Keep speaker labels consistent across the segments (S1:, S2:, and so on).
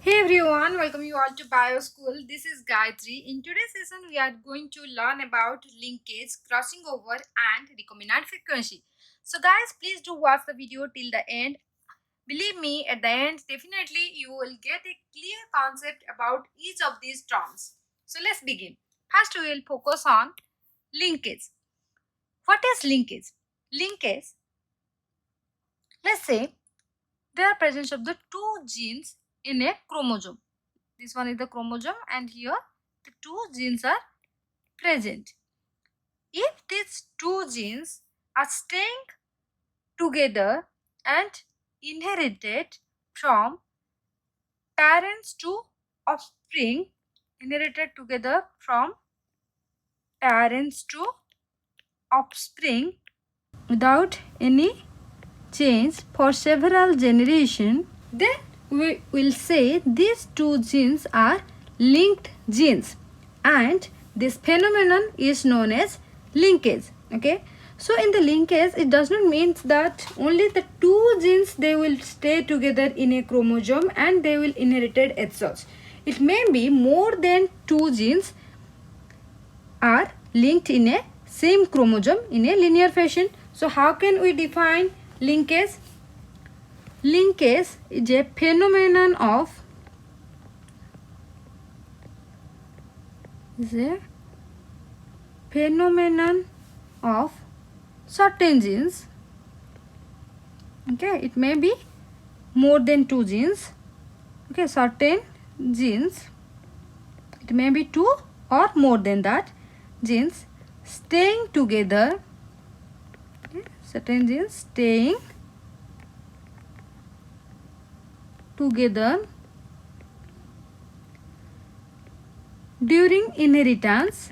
S1: Hey everyone, welcome you all to Bio School. This is Gayatri. In today's session, we are going to learn about linkage, crossing over, and recombinant frequency. So, guys, please do watch the video till the end. Believe me, at the end, definitely you will get a clear concept about each of these terms. So, let's begin. First, we will focus on linkage. What is linkage? Linkage, let's say, there are presence of the two genes in a chromosome. This one is the chromosome, and here the two genes are present. If these two genes are staying together and inherited from parents to offspring, inherited together from parents to offspring without any change for several generations, then we will say these two genes are linked genes, and this phenomenon is known as linkage. Okay, so in the linkage, it does not mean that only the two genes they will stay together in a chromosome and they will inherited as such. It may be more than two genes are linked in a same chromosome in a linear fashion. So how can we define linkage? Linkage is a phenomenon of certain genes. Okay, it may be more than two genes. Okay, certain genes, it may be two or more than that genes staying together. Okay, certain genes staying together during inheritance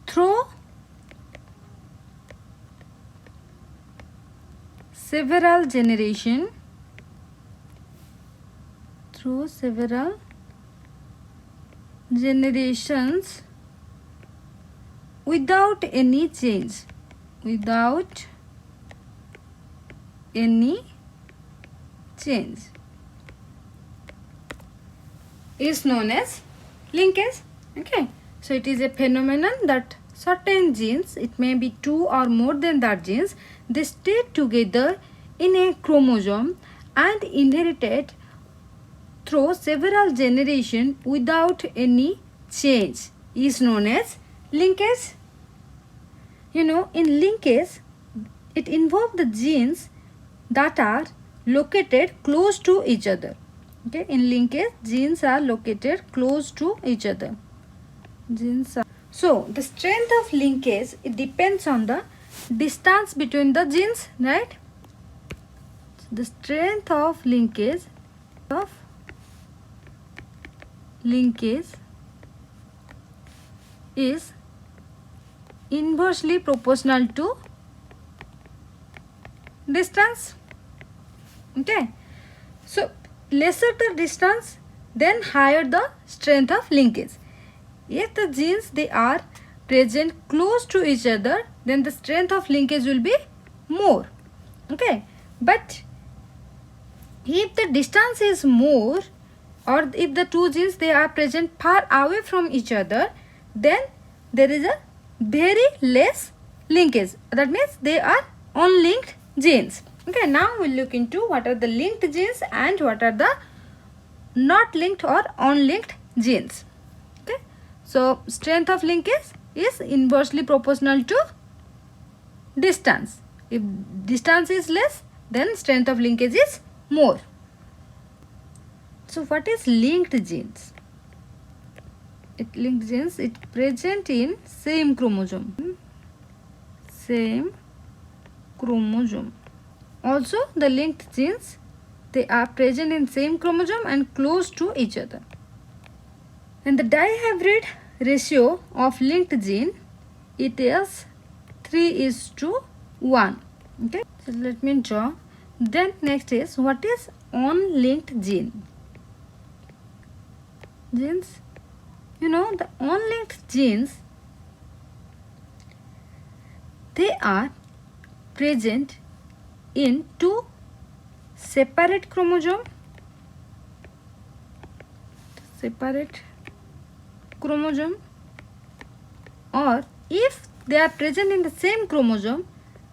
S1: through several generations without any change is known as linkage. Okay, so it is a phenomenon that certain genes, it may be two or more than that genes, they stay together in a chromosome and inherited through several generations without any change is known as linkage. In linkage, it involves the genes that are located close to each other. Okay, in linkage, genes are located close to each other. So the strength of linkage, it depends on the distance between the genes, right? The strength of linkage is inversely proportional to distance. Okay, so lesser the distance, then higher the strength of linkage. If the genes they are present close to each other, then the strength of linkage will be more. Okay, but if the distance is more, or if the two genes they are present far away from each other, then there is a very less linkage. That means they are unlinked genes. Okay, now we'll look into what are the linked genes and what are the not linked or unlinked genes. Okay, so strength of linkage is inversely proportional to distance. If distance is less, then strength of linkage is more. So what is linked genes? Linked genes, it present in same chromosome. Also the linked genes, they are present in same chromosome and close to each other. And the dihybrid ratio of linked gene, it is 3:1. Okay, so let me draw. Then next is, what is unlinked gene? Genes, the unlinked genes, they are present in two separate chromosome, or if they are present in the same chromosome,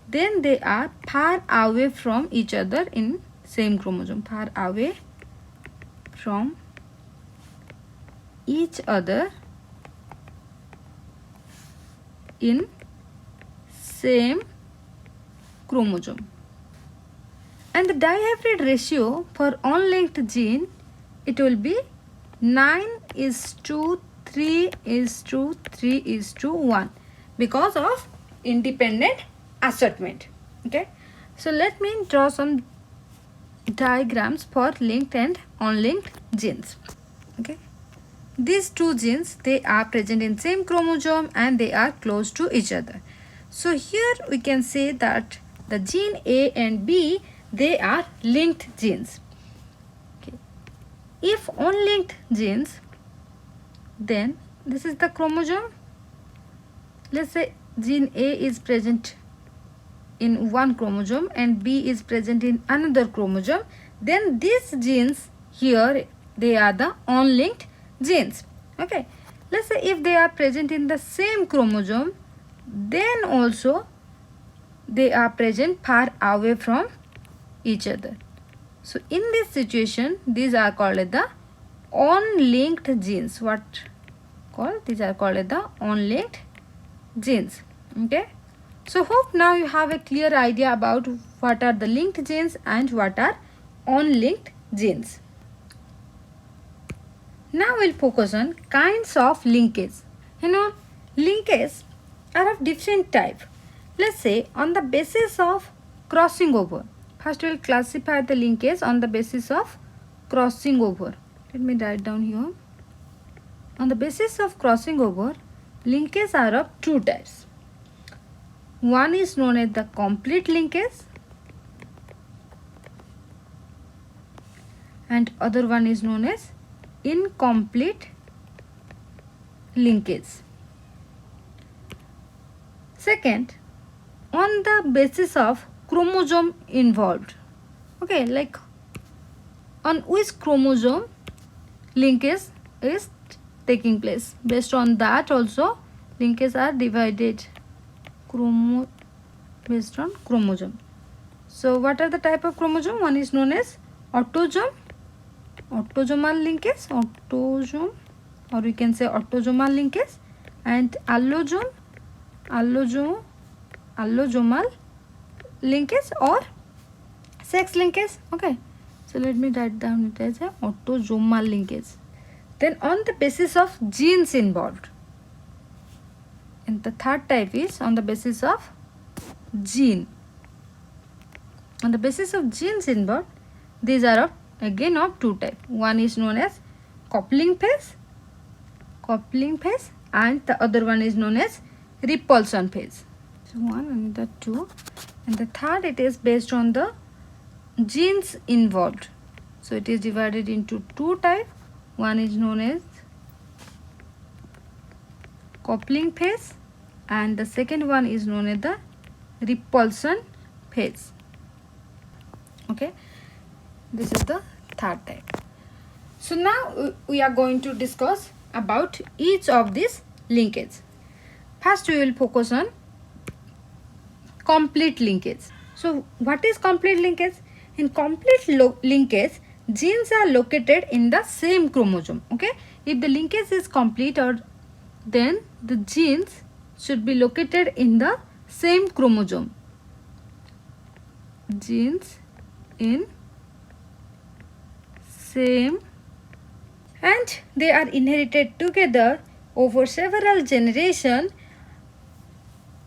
S1: then they are far away from each other in same chromosome, far away from each other in same chromosome. And the dihybrid ratio for on-linked gene, it will be 9:3:3:1 because of independent assortment. Okay, so let me draw some diagrams for linked and unlinked genes. Okay, these two genes, they are present in same chromosome and they are close to each other. So here we can say that the gene A and B, they are linked genes. Okay. If unlinked genes, then this is the chromosome. Let's say gene A is present in one chromosome and B is present in another chromosome. Then these genes here, they are the unlinked genes. Okay. Let's say if they are present in the same chromosome, then also they are present far away from each other. So in this situation, these are called as the unlinked genes. What called? These are called as the unlinked genes. Okay. So hope now you have a clear idea about what are the linked genes and what are unlinked genes. Now we'll focus on kinds of linkage. Linkage are of different type. Let's say on the basis of crossing over. First we will classify the linkage on the basis of crossing over. Let me write down here. On the basis of crossing over, linkages are of two types. One is known as the complete linkage and other one is known as incomplete linkage. Second, on the basis of chromosome involved. Okay, like on which chromosome linkage is taking place. Based on that also linkages are divided based on chromosome. So what are the type of chromosome? One is known as autosomal linkage, or we can say autosomal linkage, and allosomal linkage or sex linkage. Okay, so let me write down it as a autosomal linkage. Then on the basis of genes involved, and the third type is on the basis of gene. On the basis of genes involved, these are of again of two types. One is known as coupling phase, and the other one is known as repulsion phase. So one and the two, and the third, it is based on the genes involved. So it is divided into two types. One is known as coupling phase and the second one is known as the repulsion phase. Okay, this is the third type. So now we are going to discuss about each of these linkages. First we will focus on complete linkage. So what is complete linkage? In complete linkage, genes are located in the same chromosome. Okay, if the linkage is complete, or then the genes should be located in the same chromosome. Genes in same, and they are inherited together over several generations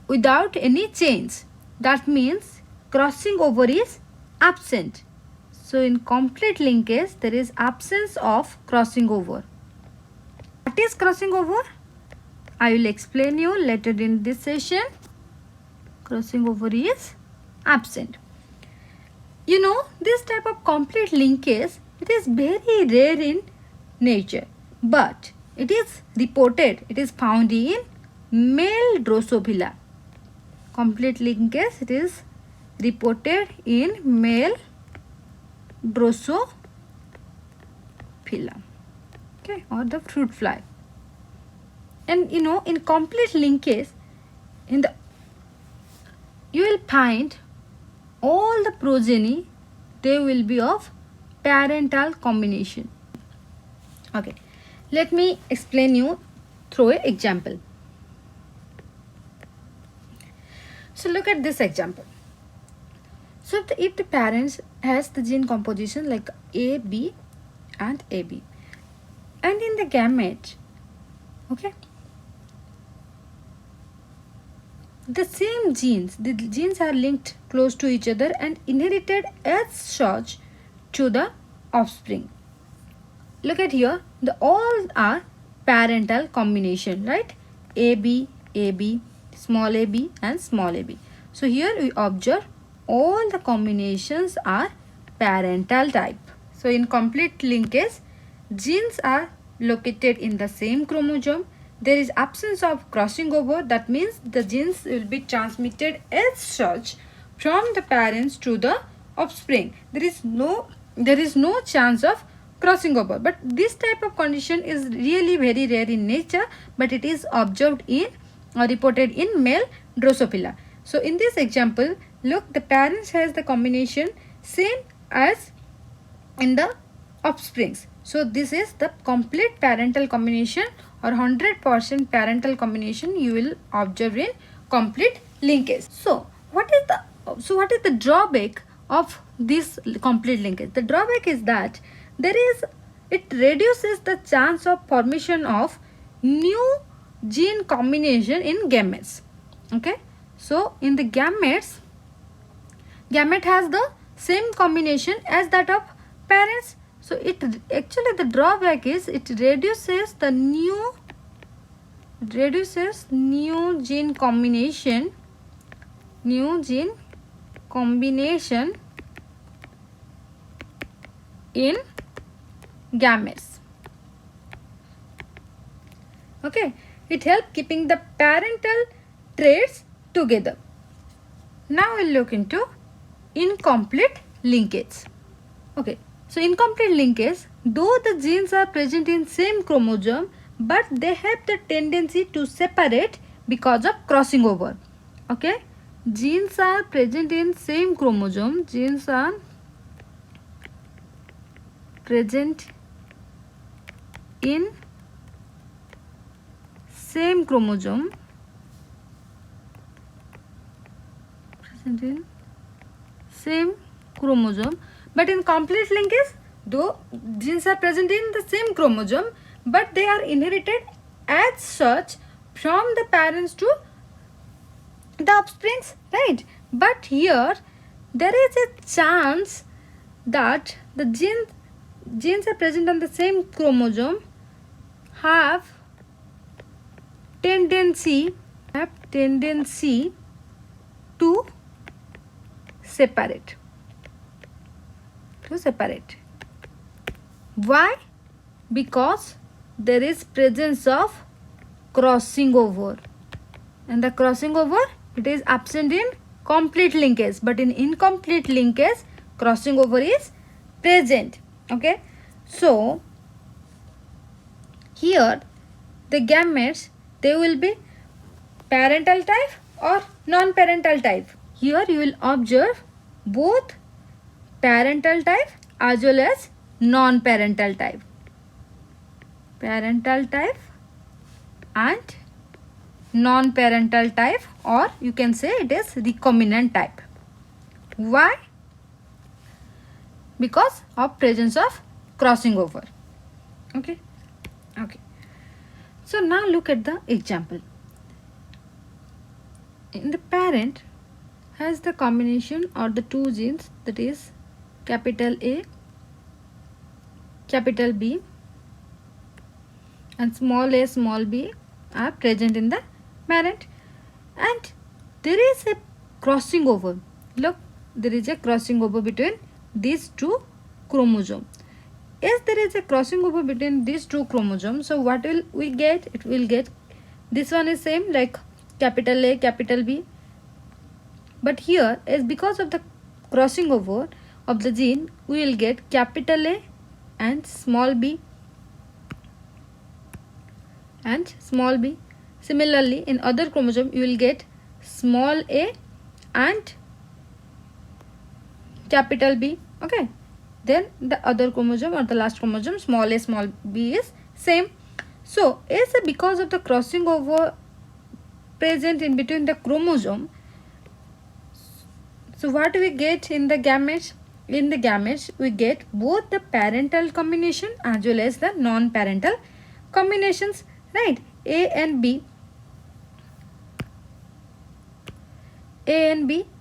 S1: without any change. That means crossing over is absent. So in complete linkage, there is absence of crossing over. What is crossing over? I will explain you later in this session. Crossing over is absent. You know, this type of complete linkage, it is very rare in nature, but it is reported, it is found in male Drosophila. complete linkage, it is reported in male Drosophila, okay, or the fruit fly. And you know, in complete linkage, you will find all the progeny, they will be of parental combination. Okay, let me explain you through an example. So look at this example. So if the parents has the gene composition like A, B and AB, and in the gamete, okay, the same genes, the genes are linked close to each other and inherited as such to the offspring. Look at here, the all are parental combination, right? AB, AB, small ab and small ab. So here we observe all the combinations are parental type. So in complete linkage, genes are located in the same chromosome. There is absence of crossing over. That means the genes will be transmitted as such from the parents to the offspring. There is no chance of crossing over. But this type of condition is really very rare in nature, but it is observed in or reported in male Drosophila. So in this example, look, the parents has the combination same as in the offsprings. So this is the complete parental combination or 100% parental combination you will observe in complete linkage. So what is the drawback of this complete linkage? The drawback is that it reduces the chance of formation of new gene combination in gametes. Okay, so in the gamete has the same combination as that of parents. So it actually, the drawback is it reduces new gene combination in gametes. Okay, it helps keeping the parental traits together. Now we'll look into incomplete linkage. Okay, so incomplete linkage, though the genes are present in same chromosome, but they have the tendency to separate because of crossing over. Okay, genes are present in same chromosome, genes are present in same chromosome, but in complete linkage, though genes are present in the same chromosome, but they are inherited as such from the parents to the offsprings, right? But here there is a chance that the genes are present on the same chromosome have tendency to separate. Why? Because there is presence of crossing over, and the crossing over, it is absent in complete linkage, but in incomplete linkage crossing over is present. Okay, so here the gametes, they will be parental type or non-parental type. Here you will observe both parental type as well as non-parental type. Parental type and non-parental type, or you can say it is recombinant type. Why? Because of presence of crossing over. Okay. So now look at the example. In the parent has the combination or the two genes, that is capital A, capital B and small a, small b are present in the parent, and there is a crossing over. Look, there is a crossing over between these two chromosomes. As there is a crossing over between these two chromosomes, so what will we get? It will get, this one is same like capital A, capital B, But here is because of the crossing over of the gene, we will get capital A and small b and small b. Similarly, in other chromosome you will get small a and capital B. Okay, then the other chromosome or the last chromosome, small a small b, is same. So is because of the crossing over present in between the chromosome. So what we get in the gametes? In the gametes we get both the parental combination as well as the non-parental combinations, right? A and B,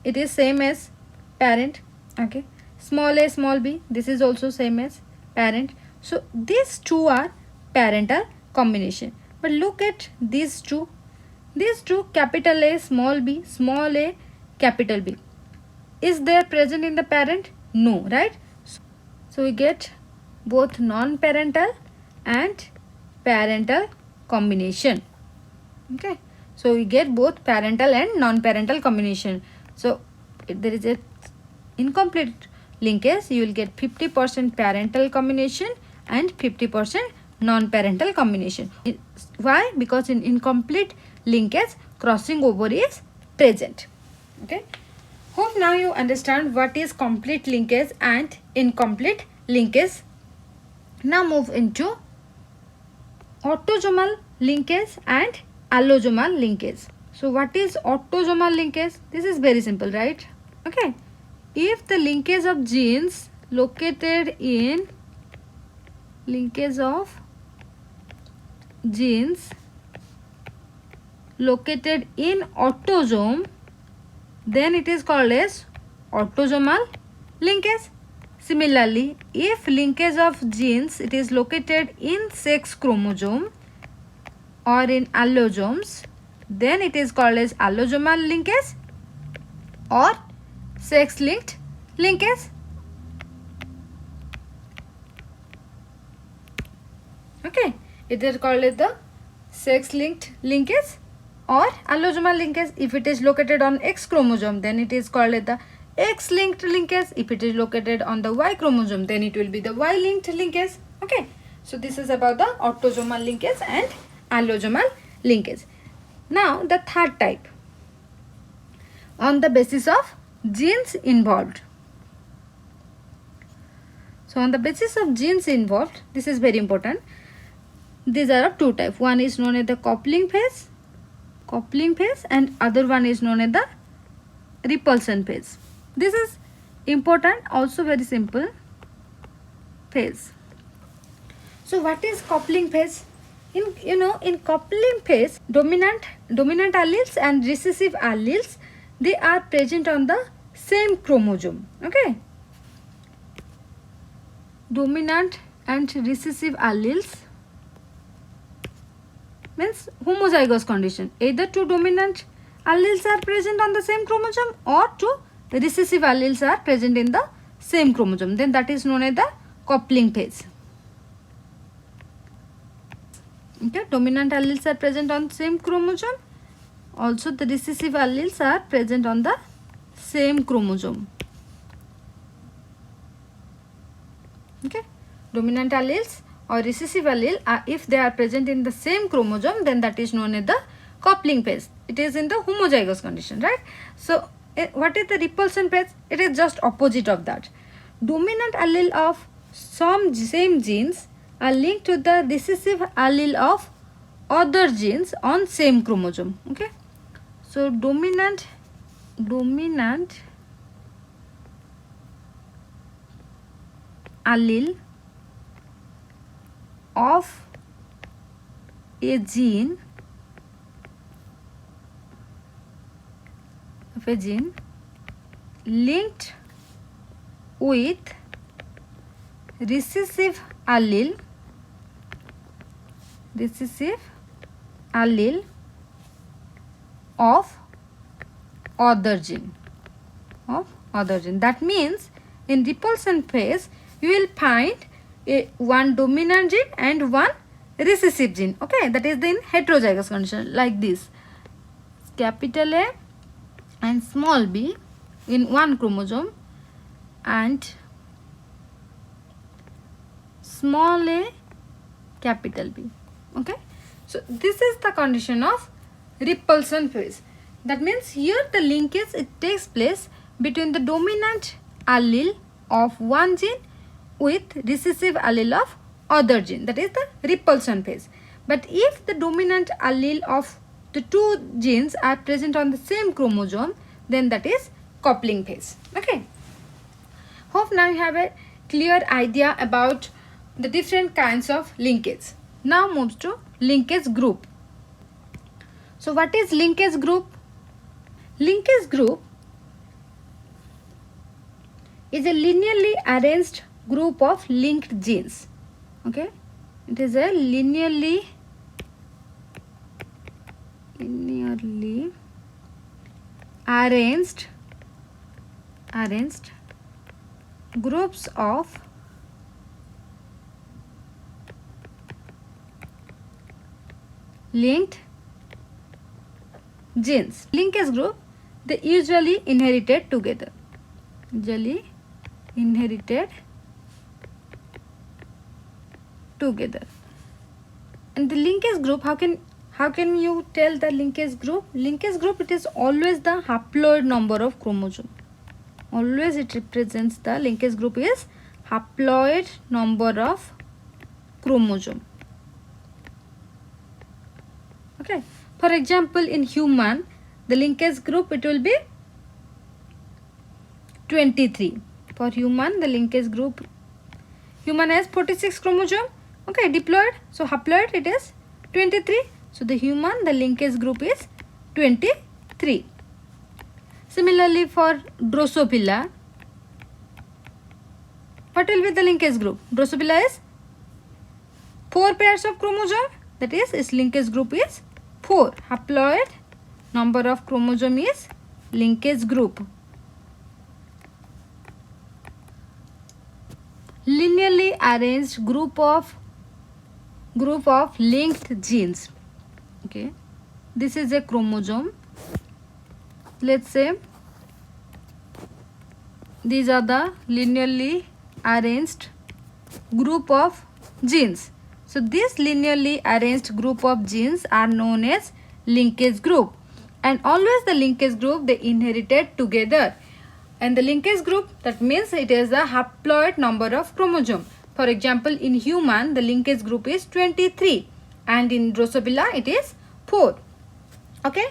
S1: it is same as parent. Okay, small a small b, this is also same as parent. So these two are parental combination. But look at these two, capital A small b, small a capital B, is there present in the parent? No, right? So we get both non-parental and parental combination. Okay, so we get both parental and non-parental combination. So if there is a incomplete linkage, you will get 50% parental combination and 50% non-parental combination. Why? Because in incomplete linkage, crossing over is present. Okay, hope now you understand what is complete linkage and incomplete linkage. Now move into autosomal linkage and allosomal linkage. So what is autosomal linkage? This is very simple, right? Okay, if the linkage of genes located in autosome, then it is called as autosomal linkage. Similarly, if linkage of genes it is located in sex chromosome or in allosomes, then it is called as allosomal linkage or sex linked linkage. Okay, it is called as the sex linked linkage or allosomal linkage. If it is located on X chromosome, then it is called as the X linked linkage. If it is located on the Y chromosome, then it will be the Y linked linkage. Okay, so this is about the autosomal linkage and allosomal linkage. Now the third type, on the basis of genes involved. So on the basis of genes involved, this is very important. These are of two types. One is known as the coupling phase, and other one is known as the repulsion phase. This is important, also very simple phase. So what is coupling phase? In coupling phase, dominant alleles and recessive alleles, they are present on the same chromosome. Okay, dominant and recessive alleles means homozygous condition. Either two dominant alleles are present on the same chromosome or two recessive alleles are present in the same chromosome. Then that is known as the coupling phase. Okay, dominant alleles are present on same chromosome. Also the recessive alleles are present on the same chromosome. Okay, dominant alleles or recessive allele if they are present in the same chromosome, then that is known as the coupling phase. It is in the homozygous condition, right? So what is the repulsion phase? It is just opposite of that. Dominant allele of some same genes are linked to the recessive allele of other genes on same chromosome. Okay, so dominant allele of a gene linked with recessive allele of other gene. That means in repulsion phase you will find one dominant gene and one recessive gene. Okay, that is in heterozygous condition, like this, capital A and small b in one chromosome and small a capital B. Okay, so this is the condition of repulsion phase. That means here the linkage it takes place between the dominant allele of one gene with recessive allele of other gene, that is the repulsion phase. But if the dominant allele of the two genes are present on the same chromosome, then that is coupling phase. Okay, hope now you have a clear idea about the different kinds of linkage. Now moves to linkage group. So what is linkage group? Linkage group is a linearly arranged group of linked genes. Okay, it is a linearly arranged groups of linked genes. Linkage group, they usually inherited together. And the linkage group, how can you tell the linkage group? Linkage group, it is always the haploid number of chromosome. Always it represents, the linkage group is haploid number of chromosome. Okay, for example, in human, the linkage group it will be 23. For human, the linkage group, human has 46 chromosome. Okay, diploid, so haploid it is 23. So the human, the linkage group is 23. Similarly, for Drosophila, what will be the linkage group? Drosophila is 4 pairs of chromosome, that is its linkage group is 4. Haploid number of chromosome is linkage group. Linearly arranged group of linked genes. Okay, this is a chromosome. Let's say these are the linearly arranged group of genes. So this linearly arranged group of genes are known as linkage group, and always the linkage group they inherited together. And the linkage group, that means it is the haploid number of chromosome. For example, in human the linkage group is 23 and in Drosophila it is 4. Okay,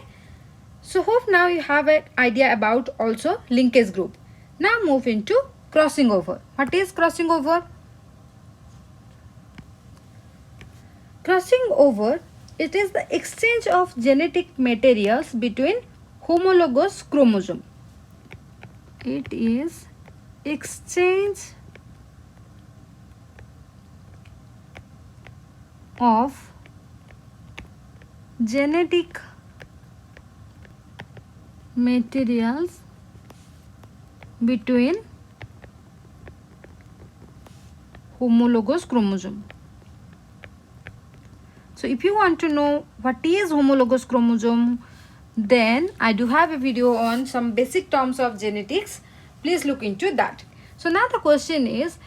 S1: so hope now you have an idea about also linkage group. Now move into crossing over. What is crossing over? Crossing over, it is the exchange of genetic materials between homologous chromosome. It is exchange of genetic materials between homologous chromosome. So if you want to know what is homologous chromosome, then I do have a video on some basic terms of genetics. Please look into that. So now the question is,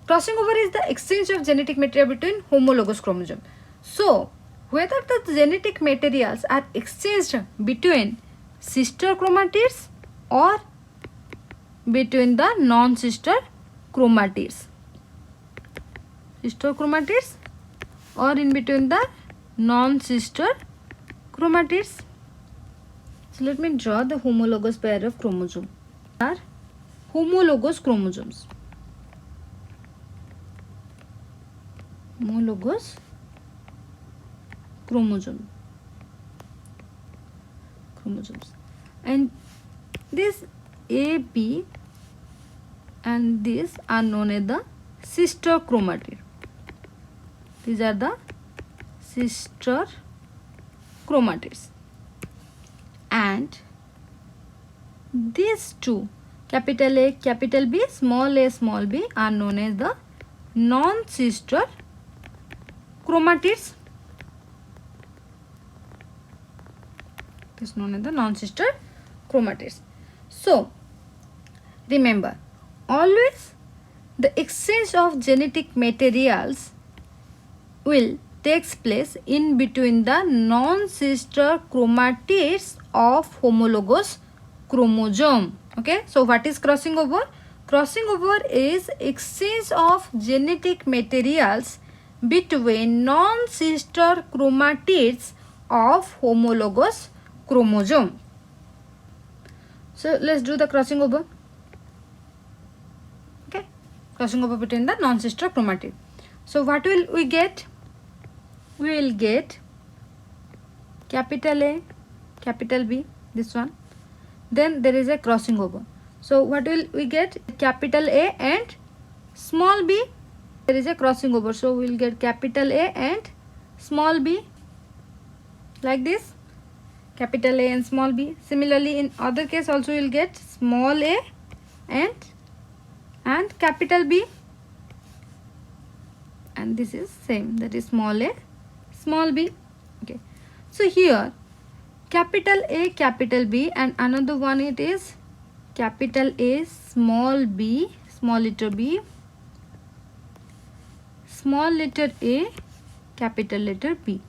S1: crossing over is the exchange of genetic material between homologous chromosome. So whether the genetic materials are exchanged between sister chromatids or between the non-sister chromatids. Sister chromatids or in between the non-sister chromatids. So let me draw the homologous pair of chromosomes. Are homologous chromosomes. Homologous chromosomes. And this AB and this are known as the sister chromatid. These are the sister chromatids. And these two, capital A, capital B, small a, small b, are known as the non-sister chromatids. This is known as the non-sister chromatids. So remember, always the exchange of genetic materials will takes place in between the non-sister chromatids of homologous chromosome. Okay, so what is crossing over? Crossing over is exchange of genetic materials between non-sister chromatids of homologous chromosome. So let's do the crossing over. Okay, crossing over between the non-sister chromatid. So what will we get? We will get capital A, capital B, this one. Then there is a crossing over. So what will we get? Capital A and small b. There is a crossing over. So we will get capital A and small b, like this. Capital A and small b. Similarly, in other case also we will get small a and capital B. And this is same, that is small a, small b. Okay, so here capital A, capital B, and another one it is capital A, small b, small letter b, small letter a, capital letter B.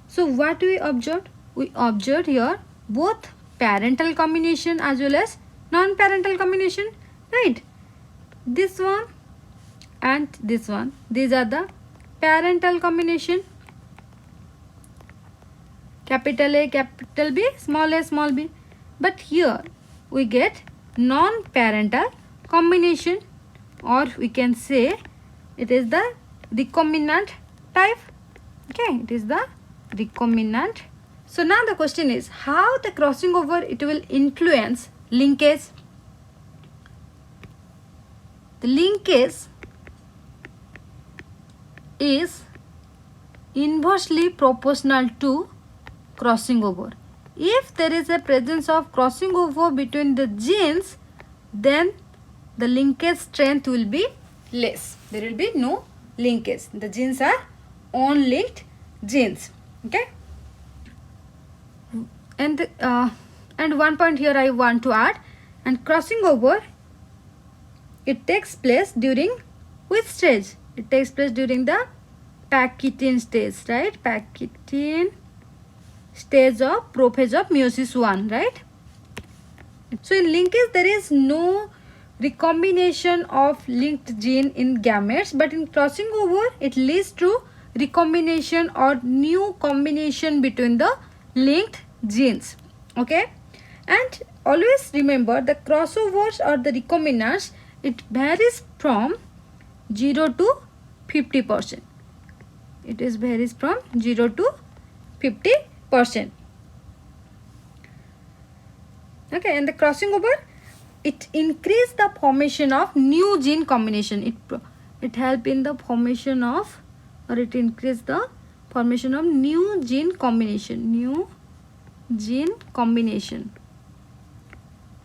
S1: So what we observed? We observed here both parental combination as well as non-parental combination, right? This one and this one, these are the parental combination. Capital A, capital B, small a, small b. But here we get non-parental combination, or we can say it is the recombinant type. Okay, it is the recombinant. So now the question is how the crossing over it will influence linkage. The linkage is inversely proportional to crossing over. If there is a presence of crossing over between the genes, then the linkage strength will be less. There will be no linkage. The genes are unlinked genes. Okay. And one point here I want to add, and crossing over it takes place during which stage? It takes place during the Pachytene stage, right? Pachytene stage of prophase of meiosis 1, right? So in linkage there is no recombination of linked gene in gametes, but in crossing over it leads to recombination or new combination between the linked genes. Okay, and always remember the crossovers or the recombinants, it varies from 0 to 50%. It is varies from 0 to 50%. Okay, and the crossing over it increase the formation of new gene combination. It help in the formation of, or it increase the formation of new gene combination,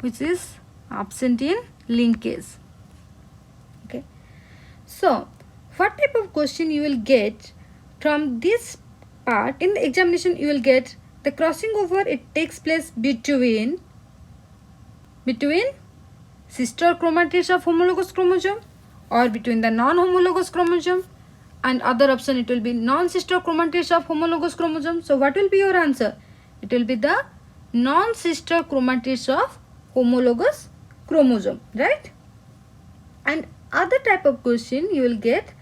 S1: which is absent in linkage. Okay, so what type of question you will get from this part in the examination? You will get the crossing over it takes place between sister chromatids of homologous chromosome or between the non-homologous chromosome, and other option it will be non-sister chromatids of homologous chromosome. So what will be your answer? It will be the non-sister chromatids of homologous chromosome, right? And other type of question you will get,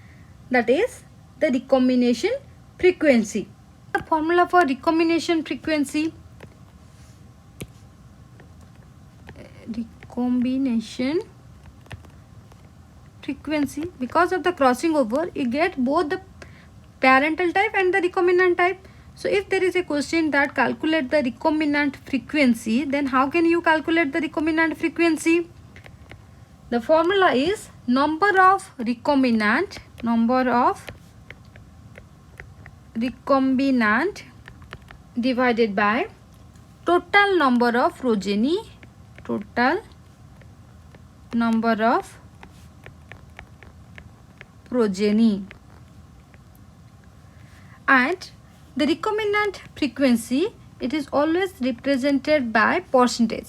S1: that is the recombination frequency. The formula for recombination frequency, because of the crossing over you get both the parental type and the recombinant type. So if there is a question that calculate the recombinant frequency, then how can you calculate the recombinant frequency? The formula is number of recombinant divided by total number of progeny, and the recombinant frequency it is always represented by percentage.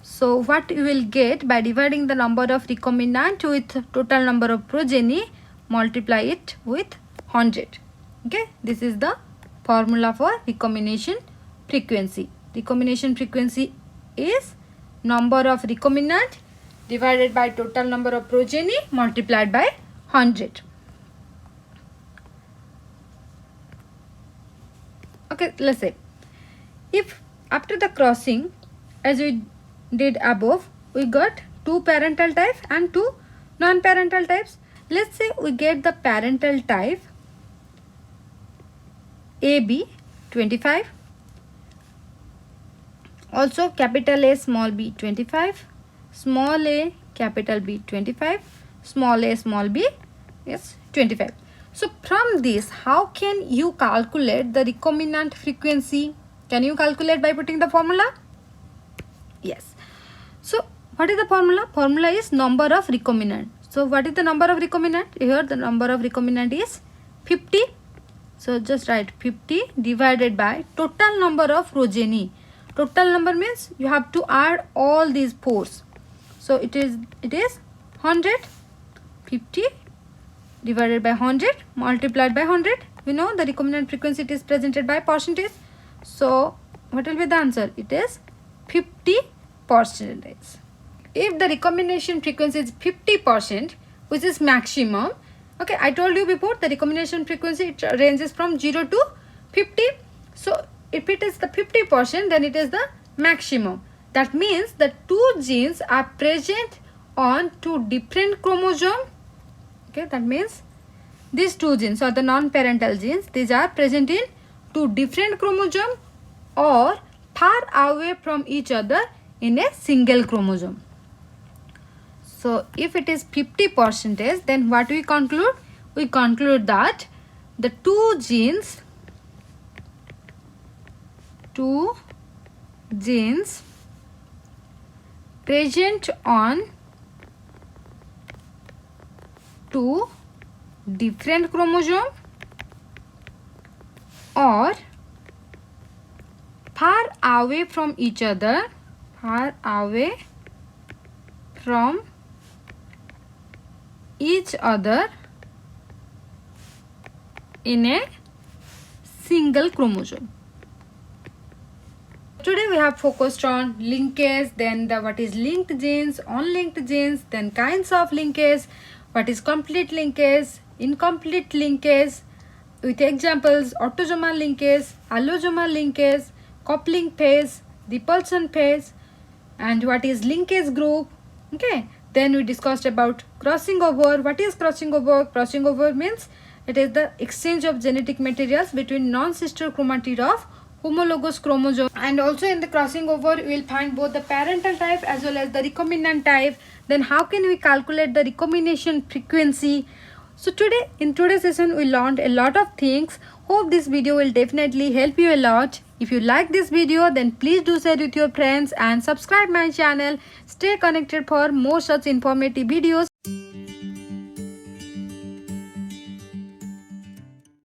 S1: So what you will get by dividing the number of recombinant with total number of progeny, multiply it with 100. Okay, this is the formula for recombination frequency. Recombination frequency is number of recombinant divided by total number of progeny multiplied by 100. Okay, let's say if after the crossing, as we did above, we got two parental types and two non-parental types. Let's say we get the parental type AB 25, also capital A small b 25, small a capital B 25, small a small b is 25. So from this, how can you calculate the recombinant frequency? Can you calculate by putting the formula? Yes. So what is the formula? Formula is number of recombinant. So what is the number of recombinant? Here the number of recombinant is 50. So just write 50 divided by total number of progeny. Total number means you have to add all these fours. So it is 100. 50 divided by 100 multiplied by 100. You know the recombinant frequency, it is presented by percentage. So what will be the answer? It is 50%. If the recombination frequency is 50%, which is maximum, okay, I told you before the recombination frequency, it ranges from 0 to 50. So if it is the 50%, then it is the maximum. That means the two genes are present on two different chromosomes. Okay, that means these two genes are the non-parental genes. These are present in two different chromosomes or far away from each other in a single chromosome. So if it is 50%, then what we conclude? We conclude that the two genes present on two different chromosomes or far away from each other, in a single chromosome. Today we have focused on linkage, then what is linked genes, unlinked genes, then kinds of linkage, what is complete linkage, incomplete linkage, with examples autosomal linkage, allosomal linkage, coupling phase, repulsion phase, and what is linkage group. Okay, then we discussed about crossing over. What is crossing over? Crossing over means it is the exchange of genetic materials between non-sister chromatid of homologous chromosome. And also in the crossing over, we will find both the parental type as well as the recombinant type. Then how can we calculate the recombination frequency? So in today's session, we learned a lot of things. Hope this video will definitely help you a lot. If you like this video, then please do share with your friends and subscribe my channel. Stay connected for more such informative videos.